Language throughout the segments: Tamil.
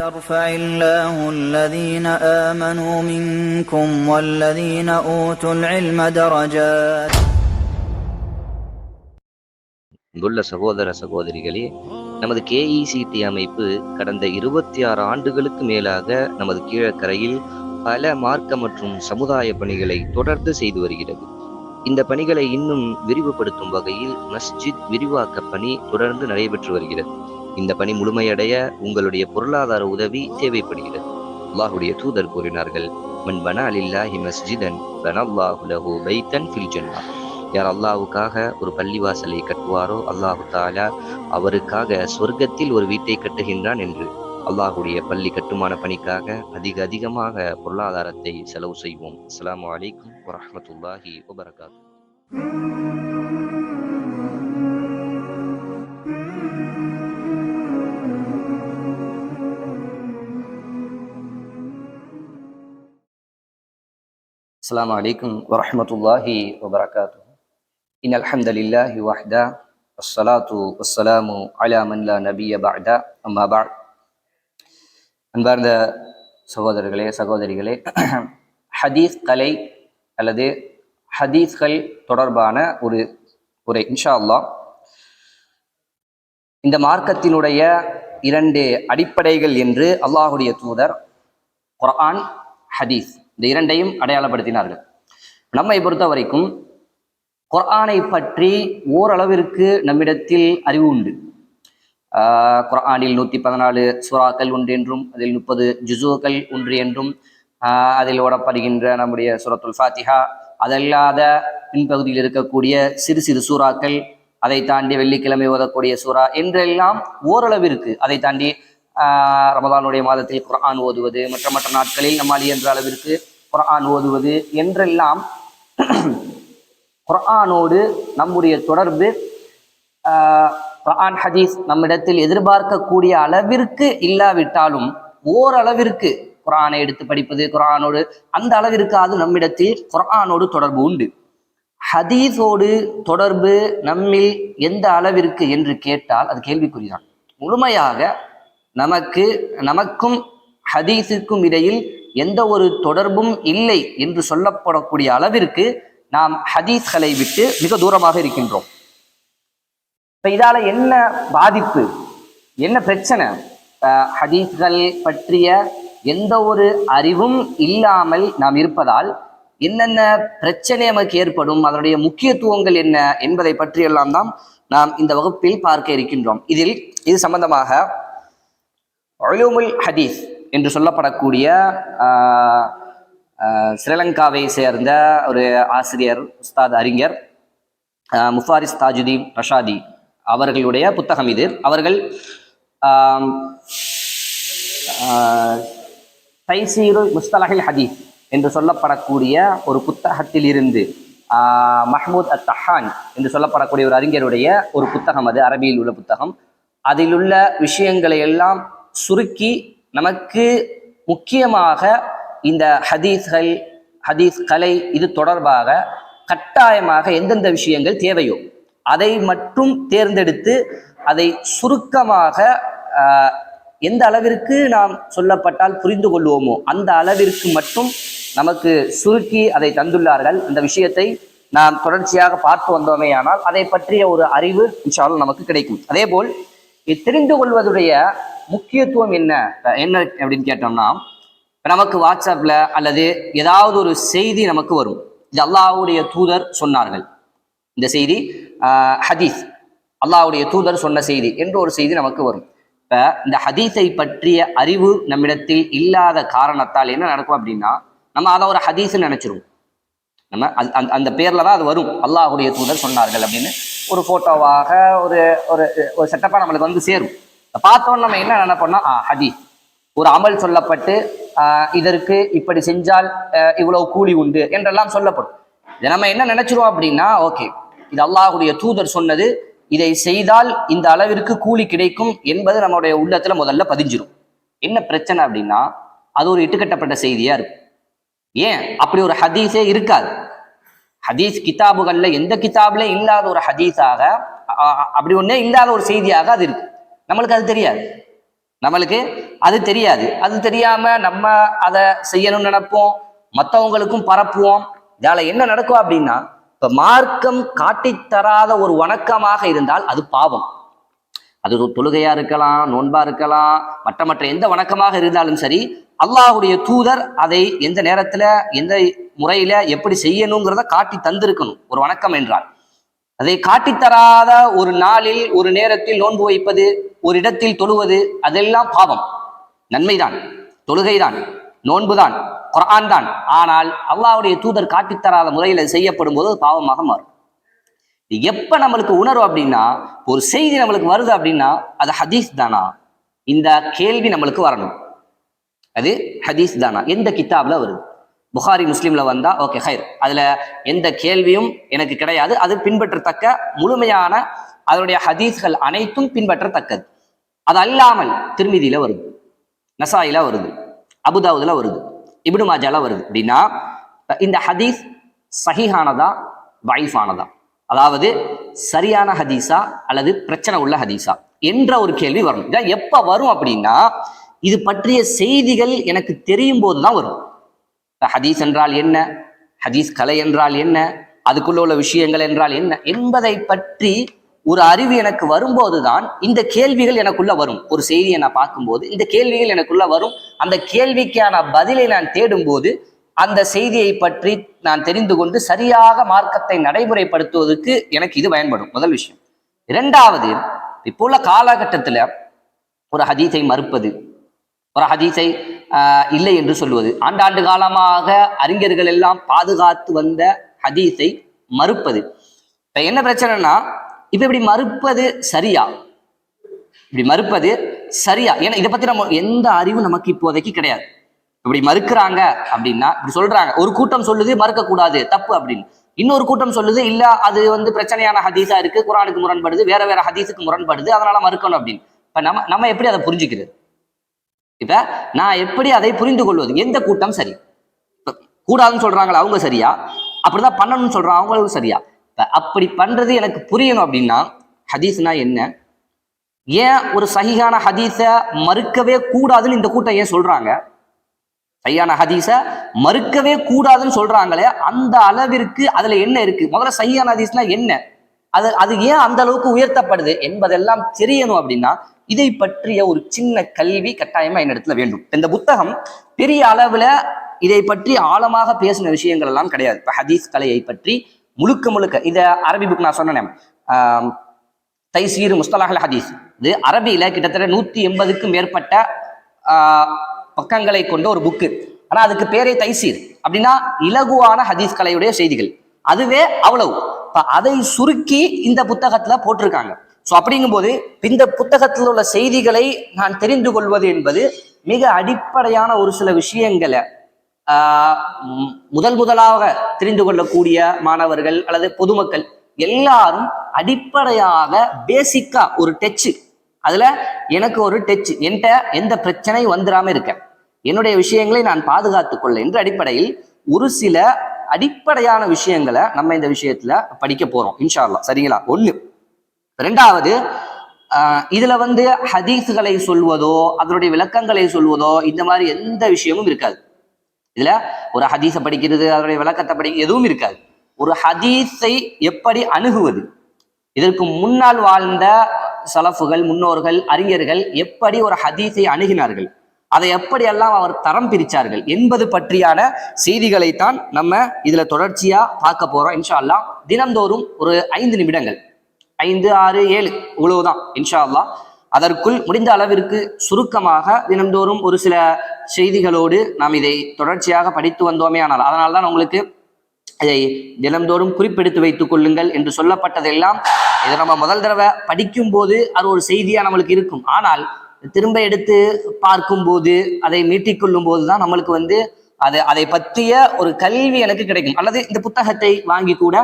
يرفع الله الذين آمنوا منكم والذين أوتوا العلم درجات. அன்புள்ள சகோதர சகோதரிகளே, நமது KECT அமைப்பு கடந்த 26 ஆண்டுகளுக்கு மேலாக நமது கீழக்கரையில் பல மார்க்க மற்றும் சமுதாய பணிகளை தொடர்ந்து செய்து வருகிறது. இந்த பணிகளை இன்னும் விரிவுபடுத்தும் வகையில் மஸ்ஜித் விரிவாக்க பணி தொடர்ந்து நடைபெற்று வருகிறது. இந்த பணி முழுமையடைய உங்களுடைய பொருளாதார உதவி தேவைப்படுகிறது. அல்லாஹுடைய தூதர் கூறினார்கள், மன் பனா லில்லாஹி மஸ்ஜிதன் பனல்லாஹு லஹு பைத்தன் ஃபில் ஜன்னah. யார் அல்லாஹ்வுக்காக ஒரு பள்ளிவாசலை கட்டுவாரோ அல்லாஹு தஆலா அவருக்காக சொர்க்கத்தில் ஒரு வீட்டை கட்டுகின்றான் என்று. அல்லாஹுடைய பள்ளி கட்டுமான பணிக்காக அதிகமாக பொருளாதாரத்தை செலவு செய்வோம். அஸ்ஸலாமு அலைக்கும் வரஹ்மத்துல்லாஹி வபரகாத்துஹு. அஸ்ஸலாமு அலைக்கும் வரஹ்மத்துல்லாஹி வபரகாத்துஹு. இன்னல் ஹம்தலில்லாஹி வஹ்தா வஸ்ஸலாத்து வஸ்ஸலாமு அலா மன் லா நபிய்ய பஅதா அம்மா பஅத். அன்பார்ந்த சகோதரர்களே சகோதரிகளே, ஹதீஸ் கலை அல்லது ஹதீஸ்கள் தொடர்பான ஒரு உரை இன்ஷா அல்லாஹ். இந்த மார்க்கத்தினுடைய 2 அடிப்படைகள் என்று அல்லாஹுடைய தூதர் குர்ஆன் ஹதீஸ் இந்த 2ஐயும் அடையாளப்படுத்தினார்கள். நம்மை பொறுத்த வரைக்கும் குர்ஆனை பற்றி ஓரளவிற்கு நம்மிடத்தில் அறிவு உண்டு. குர்ஆனில் 114 சூறாக்கள் உண்டு என்றும் அதில் 30 ஜுஸூக்கள் ஒன்று என்றும் அதில் ஓடப்படுகின்ற நம்முடைய சூரத்துல் ஃபாத்திஹா, அதல்லாத பின்பகுதியில் இருக்கக்கூடிய சிறு சிறு சூறாக்கள், அதை தாண்டி வெள்ளிக்கிழமை ஓதக்கூடிய சூறா என்றெல்லாம் ஓரளவிற்கு, அதை தாண்டி ரமதானுடைய மாதத்தில் குர்ஆன் ஓதுவது, மற்ற நாட்களில் நம்மால் என்ற அளவிற்கு குர்ஆன் ஓதுவது என்றெல்லாம் குர்ஆனோடு நம்முடைய தொடர்பு குர்ஆன் ஹதீஸ் நம்மிடத்தில் எதிர்பார்க்கக்கூடிய அளவிற்கு இல்லாவிட்டாலும் ஓரளவிற்கு குர்ஆனை எடுத்து படிப்பது, குர்ஆனோடு அந்த அளவிற்கு அது நம்மிடத்தில் குர்ஆனோடு தொடர்பு உண்டு. ஹதீஸோடு தொடர்பு நம்மில் எந்த அளவிற்கு என்று கேட்டால் அது கேள்விக்குறிதான். முழுமையாக நமக்கும் ஹதீஸுக்கும் இடையில் எந்த ஒரு தொடர்பும் இல்லை என்று சொல்லப்படக்கூடிய அளவிற்கு நாம் ஹதீஸ்களை விட்டு மிக தூரமாக இருக்கின்றோம். இப்ப இதால என்ன பாதிப்பு, என்ன பிரச்சனை? ஹதீஸ்கள் பற்றிய எந்த ஒரு அறிவும் இல்லாமல் நாம் இருப்பதால் என்னென்ன பிரச்சனை நமக்கு ஏற்படும், அதனுடைய முக்கியத்துவங்கள் என்ன என்பதை பற்றியெல்லாம் தான் நாம் இந்த வகுப்பில் பார்க்க இருக்கின்றோம். இது சம்பந்தமாக உலூமுல் ஹதீஸ் என்று சொல்லப்படக்கூடிய ஸ்ரீலங்காவை சேர்ந்த ஒரு ஆசிரியர், உஸ்தாத், அறிஞர் முஃபாரிஸ் தாஜுதீன் ரஷாதி அவர்களுடைய புத்தகம் இது. அவர்கள் தைசீருல் முஸ்தலஹில் ஹதீஸ் என்று சொல்லப்படக்கூடிய ஒரு புத்தகத்தில் இருந்து மஹ்மூத் அத்-தஹான் என்று சொல்லப்படக்கூடிய ஒரு அறிஞருடைய ஒரு புத்தகம், அது அரபியில் உள்ள புத்தகம். அதில் உள்ள விஷயங்களை எல்லாம் சுருக்கி நமக்கு முக்கியமாக இந்த ஹதீஸ் கலை இது தொடர்பாக கட்டாயமாக எந்தெந்த விஷயங்கள் தேவையோ அதை மட்டும் தேர்ந்தெடுத்து அதை சுருக்கமாக எந்த அளவிற்கு நாம் சொல்லப்பட்டால் புரிந்து கொள்வோமோ அந்த அளவிற்கு மட்டும் நமக்கு சுருக்கி அதை தந்துள்ளார்கள். அந்த விஷயத்தை நாம் தொடர்ச்சியாக பார்த்து வந்தோமே ஆனால் அதை பற்றிய ஒரு அறிவு இன்ஷா அல்லாஹ் நமக்கு கிடைக்கும். அதே போல் தெரிந்து கொள்வதுடைய முக்கியத்துவம் என்ன அப்படின்னு கேட்டோம்னா, நமக்கு வாட்ஸ்அப்ல அல்லது ஏதாவது ஒரு செய்தி நமக்கு வரும், இது அல்லாஹ்வுடைய தூதர் சொன்னார்கள், இந்த செய்தி ஹதீஸ் அல்லாஹ்வுடைய தூதர் சொன்ன செய்தி என்று ஒரு செய்தி நமக்கு வரும். இப்ப இந்த ஹதீஸை பற்றிய அறிவு நம்மிடத்தில் இல்லாத காரணத்தால் என்ன நடக்கும் அப்படின்னா, நம்ம அதை ஒரு ஹதீஸ்ன்னு நினைச்சிருவோம். நம்ம அந்த பேர்ல தான் அது வரும், அல்லாஹ்வுடைய தூதர் சொன்னார்கள் அப்படின்னு ஒரு போட்டோவாக ஒரு ஒரு செட்டப்பா நம்மளுக்கு வந்து சேரும். பார்த்தோன்னு நம்ம என்ன நினைப்போம்னா, ஹதீஸ் ஒரு அமல் சொல்லப்பட்டு இதற்கு இப்படி செஞ்சால் இவ்வளவு கூலி உண்டு என்றெல்லாம் சொல்லப்படும். இதை நம்ம என்ன நினைச்சிருவோம் அப்படின்னா, ஓகே இது அல்லாஹ்வுடைய தூதர் சொன்னது, இதை செய்தால் இந்த அளவிற்கு கூலி கிடைக்கும் என்பது நம்மளுடைய உள்ளத்துல முதல்ல பதிஞ்சிரும். என்ன பிரச்சனை அப்படின்னா, அது ஒரு இட்டுக்கட்டப்பட்ட செய்தியா இருக்கும். ஏன் அப்படி ஒரு ஹதீஸே இருக்காது. ஹதீஸ் கிதாபுகள்ல எந்த கிதாப்ல இல்லாத ஒரு ஹதீஸாக, அப்படி ஒன்னே இல்லாத ஒரு செய்தியாக அது இருக்கு. நம்மளுக்கு அது தெரியாது. நம்மளுக்கு அது தெரியாது. அது தெரியாம நம்ம அதை செய்யணும்னு நினைப்போம், மற்றவங்களுக்கும் பரப்புவோம். இதால என்ன நடக்கும் அப்படின்னா, இப்ப மார்க்கம் காட்டித்தராத ஒரு வணக்கமாக இருந்தால் அது பாவம். அது தொழுகையா இருக்கலாம், நோன்பா இருக்கலாம், மற்ற எந்த வணக்கமாக இருந்தாலும் சரி, அல்லாஹ்வுடைய தூதர் அதை எந்த நேரத்துல எந்த முறையில எப்படி செய்யணுங்கிறத காட்டி தந்திருக்கணும். ஒரு வணக்கம் என்றால் அதை காட்டித்தராத ஒரு நாளில் ஒரு நேரத்தில் நோன்பு வைப்பது, ஒரு இடத்தில் தொழுவது, அதெல்லாம் பாவம். நன்மைதான், தொழுகைதான், நோன்புதான், குர்ஆன் தான். ஆனால் அல்லாஹ்வுடைய தூதர் காட்டித்தராத முறையில் செய்யப்படும் போது பாவமாக மாறும். எப்ப நம்மளுக்கு உணர்வு அப்படின்னா, ஒரு செய்தி நம்மளுக்கு வருது அப்படின்னா அது ஹதீஸ் தானா, இந்த கேள்வி நம்மளுக்கு வரணும். அது ஹதீஸ் தானா, எந்த கிதாப்ல வருது? புகாரி முஸ்லீம்ல வந்தா ஓகே ஹைர், அதுல எந்த கேள்வியும் எனக்கு கிடையாது, அது பின்பற்றத்தக்க முழுமையான அதனுடைய ஹதீஸ்கள் அனைத்தும் பின்பற்றத்தக்கது. அது அல்லாமல் திர்மிதியில வருது, நசாயில வருது, அபுதாவுதுல வருது, இப்னு மாஜால வருது அப்படின்னா இந்த ஹதீஸ் சஹீஹானதா வைஃபானதா, அதாவது சரியான ஹதீஸா அல்லது பிரச்சனை உள்ள ஹதீஸா என்ற ஒரு கேள்வி வரணும். இதான் எப்ப வரும் அப்படின்னா, இது பற்றிய செய்திகள் எனக்கு தெரியும் போதுதான் வரும். ஹதீஸ் என்றால் என்ன, ஹதீஸ் கலை என்றால் என்ன, அதுக்குள்ள உள்ள விஷயங்கள் என்றால் என்ன என்பதை பற்றி ஒரு அறிவு எனக்கு வரும்போதுதான் இந்த கேள்விகள் எனக்குள்ள வரும். ஒரு செய்தியை நான் பார்க்கும்போது இந்த கேள்விகள் எனக்குள்ள வரும். அந்த கேள்விக்கான பதிலை நான் தேடும் போது அந்த செய்தியை பற்றி நான் தெரிந்து கொண்டு சரியாக மார்க்கத்தை நடைமுறைப்படுத்துவதற்கு எனக்கு இது பயன்படும். முதல் விஷயம். இரண்டாவது, இப்போ உள்ள காலகட்டத்துல ஒரு ஹதீஸை மறுப்பது, ஒரு ஹதீஸை இல்லை என்று சொல்வது, ஆண்டாண்டு காலமாக அறிஞர்கள் எல்லாம் பாதுகாத்து வந்த ஹதீஸை மறுப்பது. இப்ப என்ன பிரச்சனைனா, இப்ப இப்படி மறுப்பது சரியா, இப்படி மறுப்பது சரியா? ஏன்னா இதை பத்தி நம்ம எந்த அறிவும் நமக்கு இப்போதைக்கு கிடையாது. இப்படி மறுக்கிறாங்க அப்படின்னா, இப்படி சொல்றாங்க, ஒரு கூட்டம் சொல்லுது மறுக்க கூடாது தப்பு அப்படின்னு, இன்னொரு கூட்டம் சொல்லுது இல்ல அது பிரச்சனையான ஹதீஸா இருக்கு, குர்ஆனுக்கு முரண்படுது, வேற வேற ஹதீஸுக்கு முரண்படுது, அதனால மறுக்கணும் அப்படின்னு. இப்ப நம்ம எப்படி அதை புரிஞ்சுக்கிறது? இப்ப நான் எப்படி அதை புரிந்து கொள்வது? எந்த கூட்டம் சரி? கூடாதுன்னு சொல்றாங்களா அவங்க சரியா, அப்படிதான் பண்ணணும்னு சொல்றாங்க அவங்களும் சரியா? அப்படி பண்றது எனக்கு புரியணும் அப்படின்னா ஹதீஸ்னா என்ன, ஏன் ஒரு சஹீஹான ஹதீஸ மறுக்கவே கூடாதுன்னு இந்த கூட்டம் ஏன் சொல்றாங்க? சஹீஹான ஹதீஸ மறுக்கவே கூடாதுன்னு சொல்றாங்களே, அந்த அளவிற்கு அதுல என்ன இருக்கு? முதல்ல சஹீஹான ஹதீஸ்னா என்ன, அது ஏன் அந்த அளவுக்கு உயர்த்தப்படுது என்பதெல்லாம் தெரியணும். அப்படின்னா இதை பற்றிய ஒரு சின்ன கல்வி கட்டாயமா என்னிடத்துல வேண்டும். இந்த புத்தகம் பெரிய அளவுல இதை பற்றி ஆழமாக பேசின விஷயங்கள் எல்லாம் கிடையாது. இப்ப ஹதீஸ் கலையை பற்றி முழுக்க இத அரபி புக் நான் சொன்னேன், தைசீர் முஸ்தலஹல் ஹதீஸ், இது அரபியில கிட்டத்தட்ட 180க்கும் மேற்பட்ட பக்கங்களை கொண்ட ஒரு புக்கு. ஆனா அதுக்கு பேரே தைசீர், அப்படின்னா இலகுவான ஹதீஸ் கலையுடைய செய்திகள். அதுவே அவ்வளவு. அதை சுருக்கி இந்த புத்தகத்துல போட்டிருக்காங்க. ஸோ அப்படிங்கும்போது இந்த புத்தகத்தில் உள்ள செய்திகளை நான் தெரிந்து கொள்வது என்பது மிக அடிப்படையான ஒரு சில விஷயங்களை முதலாக தெரிந்து கொள்ளக்கூடிய மாணவர்கள் அல்லது பொதுமக்கள் எல்லாரும் அடிப்படையாக பேசிக்கா ஒரு டச்சு, அதுல எனக்கு ஒரு டச், என்கிட்ட எந்த பிரச்சனையும் வந்துடாம இருக்க, என்னுடைய விஷயங்களை நான் பாதுகாத்துக் கொள்ள என்ற அடிப்படையில் ஒரு சில அடிப்படையான விஷயங்களை நம்ம இந்த விஷயத்துல படிக்க போறோம் இன்ஷா அல்லாஹ். சரிங்களா? ஒண்ணு. ரெண்டாவது, இதுல ஹதீஸ்களை சொல்வதோ அதனுடைய விளக்கங்களை சொல்வதோ இந்த மாதிரி எந்த விஷயமும் இருக்காது. இதுல ஒரு ஹதீஸை படிக்கிறது, அதனுடைய விளக்கத்தை படிக்கிறது எதுவும் இருக்காது. ஒரு ஹதீஸை எப்படி அணுகுவது, இதற்கு முன்னால் வாழ்ந்த சலஃபுகள், முன்னோர்கள், அறிஞர்கள் எப்படி ஒரு ஹதீஸை அணுகினார்கள், அதை எப்படியெல்லாம் அவர் தரம் பிரிச்சார்கள் என்பது பற்றியான செய்திகளைத்தான் நம்ம இதுல தொடர்ச்சியா பார்க்க போறோம் இன்ஷா அல்லாஹ். தினந்தோறும் ஒரு 5 நிமிடங்கள், 5, 6, 7 இவ்வளவுதான் இன்ஷா அல்லாஹ். அதற்குள் முடிந்த அளவிற்கு சுருக்கமாக தினந்தோறும் ஒரு சில செய்திகளோடு நாம் இதை தொடர்ச்சியாக படித்து வந்தோமே. ஆனால் அதனால்தான் உங்களுக்கு இதை தினந்தோறும் குறிப்பெடுத்து வைத்துக் கொள்ளுங்கள் என்று சொல்லப்பட்டதெல்லாம். இதை நம்ம முதல் தடவை படிக்கும் போது அது ஒரு செய்தியா நம்மளுக்கு இருக்கும். ஆனால் திரும்ப எடுத்து பார்க்கும் போது, அதை மீட்டிக்கொள்ளும் போதுதான் நம்மளுக்கு அதை பற்றிய ஒரு கல்வி எனக்கு கிடைக்கும். அல்லது இந்த புத்தகத்தை வாங்கி கூட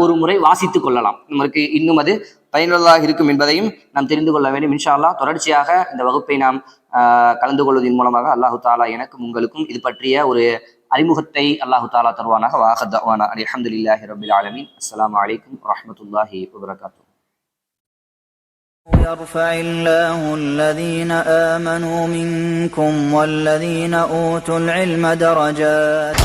ஒரு முறை வாசித்துக் கொள்ளலாம். நம்மளுக்கு இன்னும் அது பயனுள்ளதாக இருக்கும் என்பதையும் நாம் தெரிந்து கொள்ள வேண்டும் இன்ஷா அல்லாஹ். தொடர்ச்சியாக இந்த வகுப்பை நாம் கலந்து கொள்வதன் மூலமாக அல்லாஹு தாலா எனக்கும் உங்களுக்கும் இது பற்றிய ஒரு அறிமுகத்தை அல்லாஹு தாலா தருவானாக. வாஹத் தஅவானா அல்ஹம்துலில்லாஹி ரப்பில் ஆலமீன். அஸ்ஸலாமு அலைக்கும் வரஹ்மத்துல்லாஹி வபரகாத்துஹு. يرفع الله الذين آمنوا منكم والذين أوتوا العلم درجات